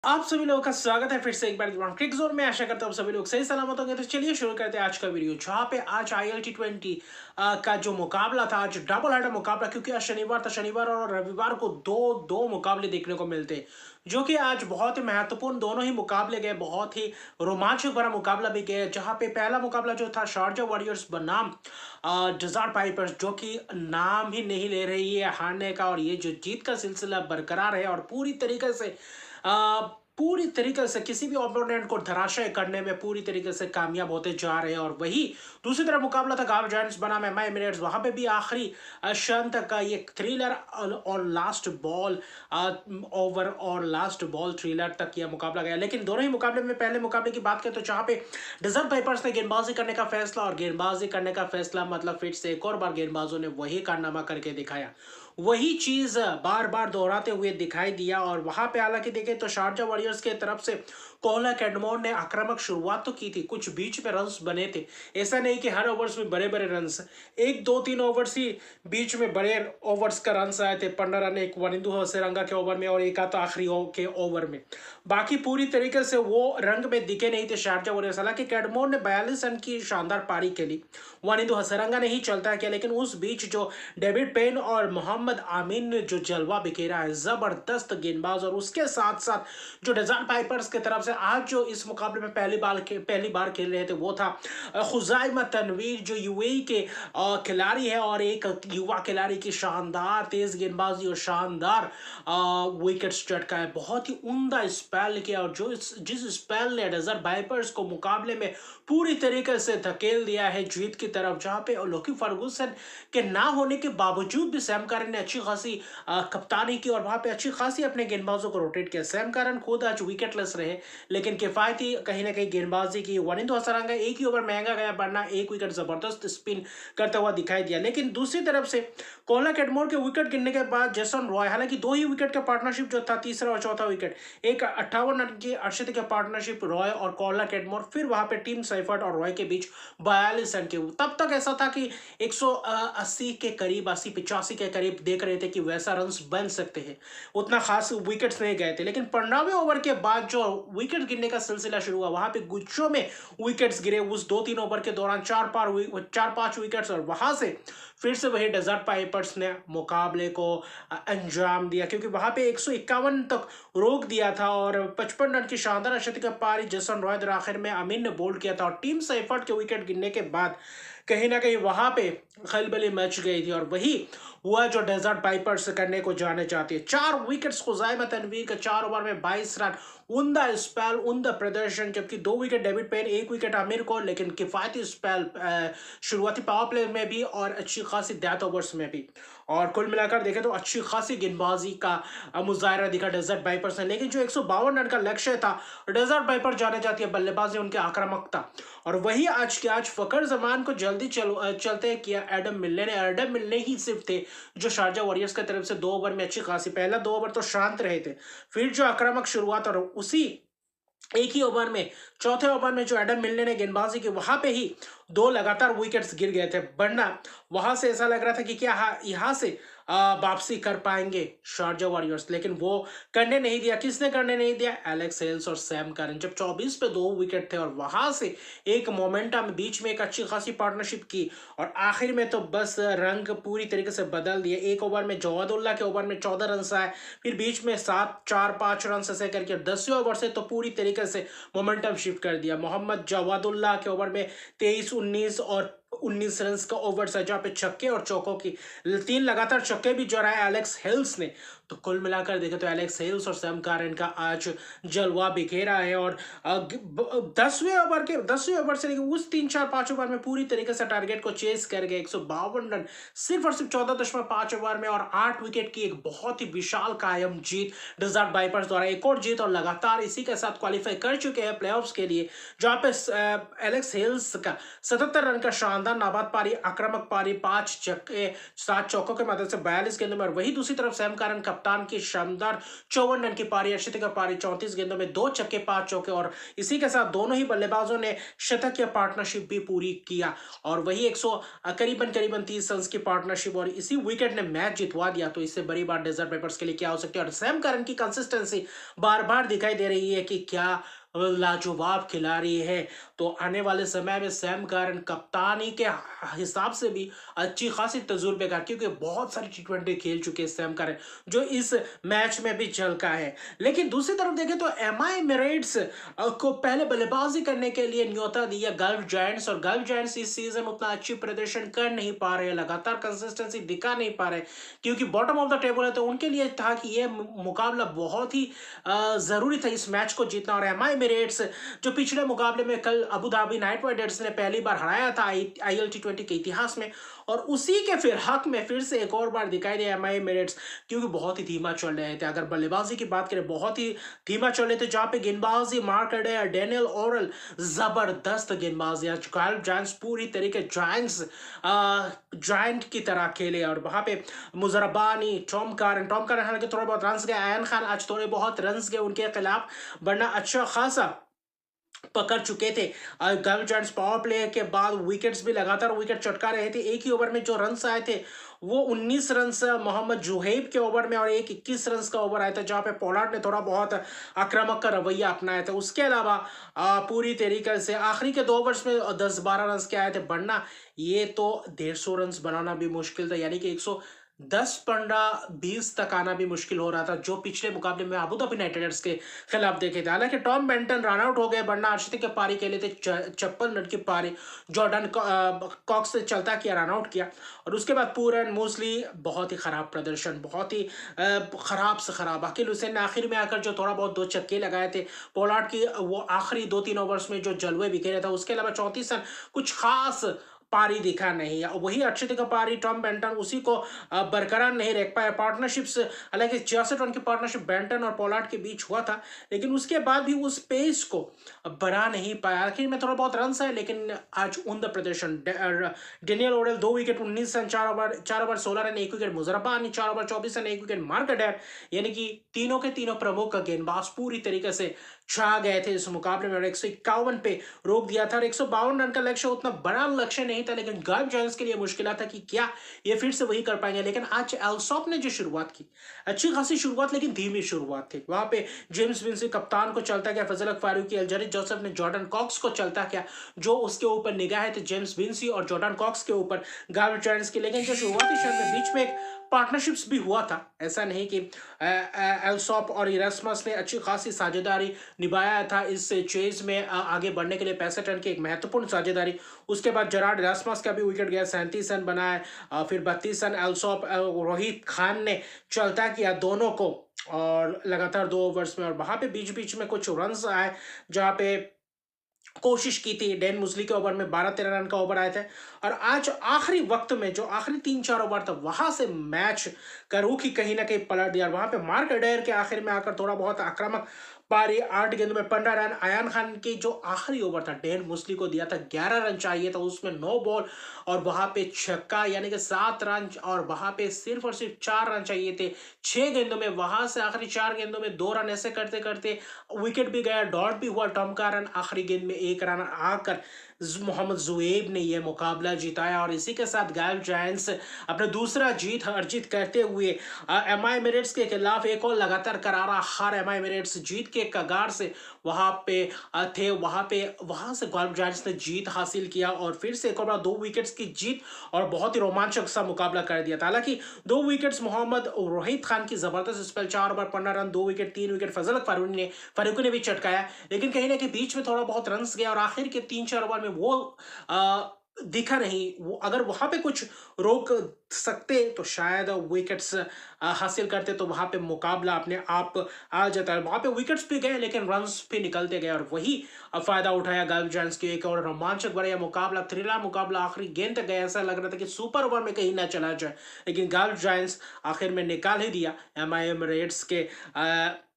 आप सभी लोगों का स्वागत है फिर से एक बार क्रिक जोन में। आशा करता हूँ सभी लोग सही सलामत होंगे। तो चलिए शुरू करते हैं आज का वीडियो, जहाँ पे आज ILT20 का जो मुकाबला था, आज डबल हेडर मुकाबला, क्योंकि आज शनिवार था। शनिवार और रविवार को दो दो मुकाबले देखने को मिलते, जो कि आज बहुत ही महत्वपूर्ण दोनों ही मुकाबले गए, बहुत ही रोमांचक भरा मुकाबला भी गया। जहाँ पे पहला मुकाबला जो था, शारजा वॉरियर्स बनाम डेजर्ट पाइपर्स, जो कि नाम ही नहीं ले रही है हारने का, और ये जो जीत का सिलसिला बरकरार है और पूरी तरीके से किसी भी ओपोनेंट को धराशायी करने में पूरी तरीके से कामयाब होते जा रहे हैं। और वही दूसरी तरफ मुकाबला था गाव जायंट्स बनाम MI एमिरेट्स। वहां पे भी आखिरी क्षण तक का ये थ्रिलर और लास्ट बॉल ओवर और लास्ट बॉल थ्रिलर तक यह मुकाबला गया। लेकिन दोनों ही मुकाबले में, पहले मुकाबले की बात करें तो जहां पे डेजर्ट पाइपर्स ने गेंदबाजी करने का फैसला, और गेंदबाजी करने का फैसला मतलब फिर से एक और बार गेंदबाजों ने वही कारनामा करके दिखाया, वही चीज बार बार दोहराते हुए दिखाई दिया। और वहां पे हालांकि देखें तो शारजा वॉरियर्स के तरफ से कोहला कैडमोर ने आक्रामक शुरुआत तो की थी, कुछ बीच में रन्स बने थे। ऐसा नहीं कि हर ओवर्स में बड़े बड़े रन्स, एक दो तीन ओवर्स ही बीच में बड़े ओवर्स का रन्स आए थे। 15 रन एक वनिंदु हसेरंगा के ओवर में और एक तो आखिरी के ओवर में। बाकी पूरी तरीके से वो रंग में दिखे नहीं थे शारजा वॉरियर्स। हालांकि कैडमोर ने 42 रन की शानदार पारी खेली, वनिंदु हसेरंगा ने ही चलता किया। लेकिन उस बीच जो डेविड पेन और मोहम्मद आमीन ने जो जलवा बिखेरा है, जबरदस्त गेंदबाज। और उसके साथ साथ जो डेजर्ट पाइपर्स की तरफ से आज जो इस मुकाबले में पहली बार खेल रहे थे, वो था खुजाइमा तनवीर, जो यूएई के खिलाड़ी है, और एक युवा खिलाड़ी की शानदार तेज गेंदबाजी और शानदार विकेट चटका है। बहुत ही उम्दा स्पेल किया, और जिस स्पेल ने डेजर्ट पाइपर्स को मुकाबले में पूरी तरीके से धकेल दिया है जीत की तरफ। जहां पे लोकी फर्गुसन के ना होने के बावजूद भी सैम करन ने अच्छी खासी कप्तानी की, और वहां पे अच्छी खासी अपने गेंदबाजों को रोटेट किया। सैम करन खुद आज विकेटलेस रहे, लेकिन किफायती कहीं ना कहीं गेंदबाजी की। वनिंदु हसरंगा एक ही ओवर महंगा गया, वरना एक विकेट जबरदस्त स्पिन करता हुआ दिखाई दिया। लेकिन दूसरी तरफ से कोहला कैडमोर के विकेट गिरने के बाद जेसन रॉय, हालांकि दो ही विकेट का पार्टनरशिप जो था, तीसरा और चौथा विकेट, एक 58 रन की अर्शद के पार्टनरशिप रॉय और कोहला कैडमोर, फिर वहां पे टीम सैफर्ट और रॉय के बीच 42 रन के। तब तक ऐसा था कि 180 के करीब, 80-85 के करीब देख रहे थे कि वैसा रन्स बन सकते हैं। उतना खास विकेट्स नहीं गए थे। लेकिन 15वें ओवर के बाद जो विकेट गिरने का सिलसिला शुरू हुआ, वहां पे गुच्छों में विकेट्स गिरे उस 2-3 ओवर के दौरान, 4-5 विकेट्स। और वहां से फिर से वही डेजर्ट पाइपर्स ने मुकाबले को अंजाम दिया, क्योंकि वहां पे 151 तक रोक दिया था, और 55 रन की शानदार शतक पारी जेसन रॉय आखिर में अमीन ने बोल्ड किया था। और टीम सैफर्ट के विकेट गिरने के बाद कहीं ना कहीं वहां पे खलबली मच गई थी, और वही हुआ जो डेजर्ट पाइपर्स करने को जाने चाहती है। 4 विकेट्स खुजाइमा तनवीर के 4 ओवर में 22 रन, उमदा स्पेल, उमदा प्रदर्शन। जबकि 2 wicket David Payne, 1 wicket Aamir को, लेकिन किफायती स्पेल शुरुआती पावर प्ले में भी और अच्छी खासी डेथ ओवर्स में भी। और कुल मिलाकर देखें तो अच्छी खासी गेंदबाजी का मुजाहरा दिखा डेजर्ट पाइपर्स ने। लेकिन जो 152 रन का लक्ष्य था, डेजर्ट पाइपर जाने जाती है बल्लेबाजी, उनकी आक्रामकता। और वही आज के आज फकर जमान को जल्दी चलते किया एडम मिलने ने। एडम मिलने ही सिर्फ थे जो शारजा वॉरियर्स की तरफ से 2 ओवर में अच्छी खासी, पहला 2 ओवर तो शांत रहे थे, फिर जो आक्रामक शुरुआत, और उसी एक ही ओवर में, चौथे ओवर में जो एडम मिलने ने गेंदबाजी की, वहां पे ही 2 लगातार विकेट्स गिर गए थे। वरना वहां से ऐसा लग रहा था कि क्या यहां से वापसी कर पाएंगे शारजा वॉरियर्स, लेकिन वो करने नहीं दिया। किसने करने नहीं दिया? एलेक्स हेल्स और सैम करन। जब 24 पे 2 विकेट थे, और वहां से एक मोमेंटम, बीच में एक अच्छी खासी पार्टनरशिप की, और आखिर में तो बस रंग पूरी तरीके से बदल दिए। एक ओवर में जवादुल्ला के ओवर में 14 रन आए, फिर बीच में 7-4-5 रन से करके 10वें ओवर से तो पूरी तरीके से मोमेंटम शिफ्ट कर दिया। मोहम्मद जवादुल्ला के ओवर में 23-19 और 19 रन का ओवर था, जहां पे छक्के और चौकों की 3 लगातार छक्के भी जड़ाए एलेक्स हेल्स ने। तो कुल मिलाकर देखें तो एलेक्स हेल्स और सैम करन का आज जलवा बिखेरा है। और 10वें ओवर से लेकर उस 3-4-5 ओवर में पूरी तरीके से टारगेट को चेस कर गए। 152 रन सिर्फ और सिर्फ 14.5 ओवर में, और 8 विकेट की एक बहुत ही विशाल कायम जीत डेजर्ट वाइपर्स द्वारा। एक और जीत, और लगातार इसी के साथ क्वालिफाई कर चुके हैं प्लेऑफ्स के लिए, जहां पे एलेक्स हेल्स का 77 रन का शानदार नाबाद पारी, आक्रामक पारी, 5 छक्के 7 चौकों की मदद से 42 गेंदों में। और वही दूसरी तरफ सैम करन का कप्तान की शानदार 54 रन की पारी, अर्शदीप का पारी 34 गेंदों में 2 छक्के 5 चौके, और इसी के साथ दोनों ही बल्लेबाजों ने शतकीय पार्टनरशिप भी पूरी किया। और वही 100 करीबन करीबन 30 रन की पार्टनरशिप, और इसी विकेट ने मैच जितवा दिया। तो इससे बड़ी बात डेजर्ट पेपर्स के लिए क्या हो सकती है। और सैम करन की कंसिस्टेंसी बार बार दिखाई दे रही है कि क्या लाजवाब खिलाड़ी है। तो आने वाले समय में सैम करन कप्तानी के हिसाब से भी अच्छी खासी तजुर्बेकार, क्योंकि बहुत सारी टी20 खेल चुके हैं सैम करन, जो इस मैच में भी झलका है। लेकिन दूसरी तरफ देखें तो एमआई एमिरेट्स को पहले बल्लेबाजी करने के लिए न्योता दिया गल्फ जायंट्स, और गल्फ जायंट्स इस सीजन उतना अच्छी प्रदर्शन कर नहीं पा रहे, लगातार कंसिस्टेंसी दिखा नहीं पा रहे, क्योंकि बॉटम ऑफ द टेबल है। तो उनके लिए था कि यह मुकाबला बहुत ही जरूरी था इस मैच को जीतना। और एमआई एमिरेट्स जो पिछले मुकाबले में कल अबू धाबी नाइट राइडर्स ने पहली बार हराया था आईएल टी20 के इतिहास में, और उसी के फिर हक में फिर से एक और बार दिखाई दिया एमआई एमिरेट्स, क्योंकि बहुत ही धीमा चल रहे थे। अगर बल्लेबाजी की बात करें, बहुत ही धीमा चल रहे थे, जहां पे गेंदबाजी मार्क एडेयर, डेनियल ओरल, जबरदस्त गेंदबाजी, गल्फ जायंट्स पूरी तरीके जायंट की तरह खेले। और वहां पे मुजरबानी, टॉम कारन हालांकि थोड़े बहुत रन गए, आयन खान आज थोड़े बहुत रन गए उनके खिलाफ, वरना अच्छा खासा पकड़ चुके थे। गल्फ जायंट्स पावर प्ले के बाद विकेट्स भी लगातार विकेट चटका रहे थे। एक ही ओवर में जो रन आए थे वो 19 रन मोहम्मद जुहैब के ओवर में, और एक 21 रन का ओवर आया था, जहां पे पोलार्ड ने थोड़ा बहुत आक्रामक का रवैया अपनाया था। उसके अलावा पूरी तरीके से आखिरी के 2 ओवर्स में 10-12 रन के आए थे, वरना ये तो 150 रन बनाना भी मुश्किल था, यानी कि 110, 15, 20 तक आना भी मुश्किल हो रहा था, जो पिछले मुकाबले में अबू धाबी नाइट राइडर्स के खिलाफ देखे थे। हालांकि टॉम बेंटन रन आउट हो गए, वरना अर्शदीप के पारी खेले थे 56 रन की पारी, जॉर्डन कॉक्स से चलता किया, रन आउट किया। और उसके बाद पूरन मूसली बहुत ही खराब प्रदर्शन, बहुत ही खराब से खराब। अकील हुसैन ने आखिर में आकर जो थोड़ा बहुत 2 छक्के लगाए थे, पोलार्ड की वो आखिरी 2-3 ओवर्स में जो जलवे बिखेरे था, उसके अलावा 34 रन, कुछ खास पारी दिखा नहीं। वही अर्शदीप का पारी, टॉम बेंटन उसी को बरकरार नहीं रख पाया। पार्टनरशिप्स, हालांकि 66 रन की पार्टनरशिप बेंटन और पोलार्ड के बीच हुआ था, लेकिन उसके बाद भी उस पेस को बढ़ा नहीं पाया। आखिर में थोड़ा बहुत रन आए, लेकिन आज उम्दा प्रदर्शन। Daniel Aurel 2 wicket 19 run, 4 over 16 run, 1 wicket Muzarabani, 4 over 24 run, 1 wicket Mark Adair, यानी कि तीनों के तीनों प्रमुख गेंदबाज पूरी तरीके से छा गए थे इस मुकाबले में, और 151 पे रोक दिया था। और 152 रन का लक्ष्य उतना बड़ा लक्ष्य नहीं था, लेकिन गल्फ जायंट्स के लिए मुश्किल था कि क्या ये फिर से वही कर पाएंगे। लेकिन आज एल्सॉप ने जो शुरुआत की, अच्छी खासी शुरुआत, लेकिन धीमी शुरुआत थी। वहां पे जेम्स विंसी कप्तान को चलता गया, फजल फारूकी, अल्जरीज जोसेफ ने जॉर्डन कॉक्स को चलता गया, जो उसके ऊपर निगाहें थे जेम्स विंसी और जॉर्डन कॉक्स के ऊपर गल्फ जायंट्स की। लेकिन जो शुरुआती क्षण में बीच में एक पार्टनरशिप्स भी हुआ था, ऐसा नहीं कि एल्सॉप और इरास्मस ने अच्छी खासी साझेदारी निभाया था इस चेज में आगे बढ़ने के लिए, 65 रन की एक महत्वपूर्ण साझेदारी। उसके बाद जराड इरास्मस का भी विकेट गया, 37 रन बनाया, फिर 32 रन एल्सॉप रोहित खान ने चलता किया दोनों को, और लगातार 2 ओवर्स में। और वहां पे बीच बीच में कुछ रन आए, जहां पे कोशिश की थी डैन मुस्ली के ओवर में 12-13 रन का ओवर आए थे। और आज आखिरी वक्त में जो आखिरी 3-4 ओवर था, वहां से मैच का रुख ही कहीं ना कहीं पलट दिया। वहां पे मार्क एडेयर के आखिर में आकर थोड़ा बहुत आक्रामक पारी, 8 गेंदों में 15 रन। आयन खान की जो आखिरी ओवर था डैन मुस्ली को दिया था, 11 रन चाहिए था, उसमें 9 बॉल और वहां पे छक्का, यानी कि 7 रन, और वहां पे सिर्फ और सिर्फ 4 रन चाहिए थे 6 गेंदों में। वहां से आखिरी 4 गेंदों में 2 रन, ऐसे करते करते विकेट भी गया, डॉट भी हुआ। टॉम कारन आखिरी गेंद में 1 रन आकर मोहम्मद जुएब ने यह मुकाबला जिताया, और इसी के साथ गल्फ जायंट्स अपना दूसरा जीत अर्जित करते हुए एमआई एमिरेट्स के खिलाफ एक और लगातार करारा हार, एमआई एमिरेट्स जीत के कगार से वहां पे थे। वहां से गल्फ जायंट्स ने जीत हासिल किया, और फिर से एक और बार 2 विकेट्स की जीत, और बहुत ही रोमांचक सा मुकाबला कर दिया था। हालांकि 2 विकेट्स मोहम्मद रोहित खान की जबरदस्त spell, 4 over 15 run, 2 wicket, 3 wicket Fazal Farooqi ने भी चटकाया, लेकिन कहीं ना कहीं बीच में थोड़ा बहुत रन गया, और आखिर के 3-4 ओवर में वो दिखा नहीं। वो अगर वहां पे कुछ रोक सकते तो शायद विकेट्स हासिल करते, तो वहां पे मुकाबला अपने आप आ जाता है। वहां पे विकेट्स भी गए, लेकिन रन्स भी निकलते गए, और वही फायदा उठाया गल्फ जायंट्स की। एक और रोमांचक भरा मुकाबला, थ्रिलर मुकाबला आखिरी गेंद तक गया, ऐसा लग रहा था कि सुपर ओवर में कहीं ना चला जाए, लेकिन गल्फ जायंट्स आखिर में निकाल ही दिया। एमआई एमिरेट्स के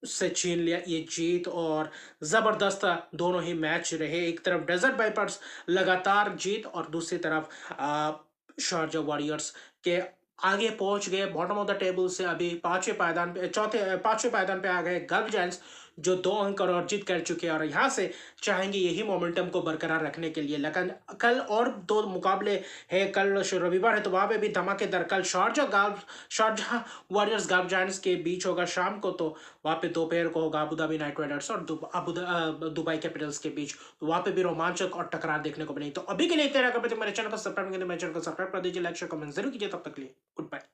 से छीन लिया ये जीत, और जबरदस्त दोनों ही मैच रहे। एक तरफ डेजर्ट वाइपर्स लगातार जीत, और दूसरी तरफ शारजा वॉरियर्स के आगे पहुंच गए बॉटम ऑफ द टेबल से। अभी पांचवें पायदान पे आ गए गल्फ जायंट्स, जो 2 अंक और अर्जित कर चुके हैं और यहाँ से चाहेंगे यही मोमेंटम को बरकरार रखने के लिए। लेकिन कल और 2 मुकाबले है, कल रविवार है तो वहां पे भी धमाकेदार। कल शारजा वॉरियर्स गल्फ जायंट्स के बीच होगा शाम को, तो वहां पे दोपहर को होगा अबू धाबी नाइट राइडर्स और दुबई कैपिटल्स के बीच। तो वहां पे भी रोमांचक और टकरार देखने को मिलेगी। तो अभी के लिए इतना, मेरे चैनल को सब्सक्राइब कर दीजिए, लाइक शेयर कमेंट जरूर कीजिए। तब तक के लिए गुड बाय।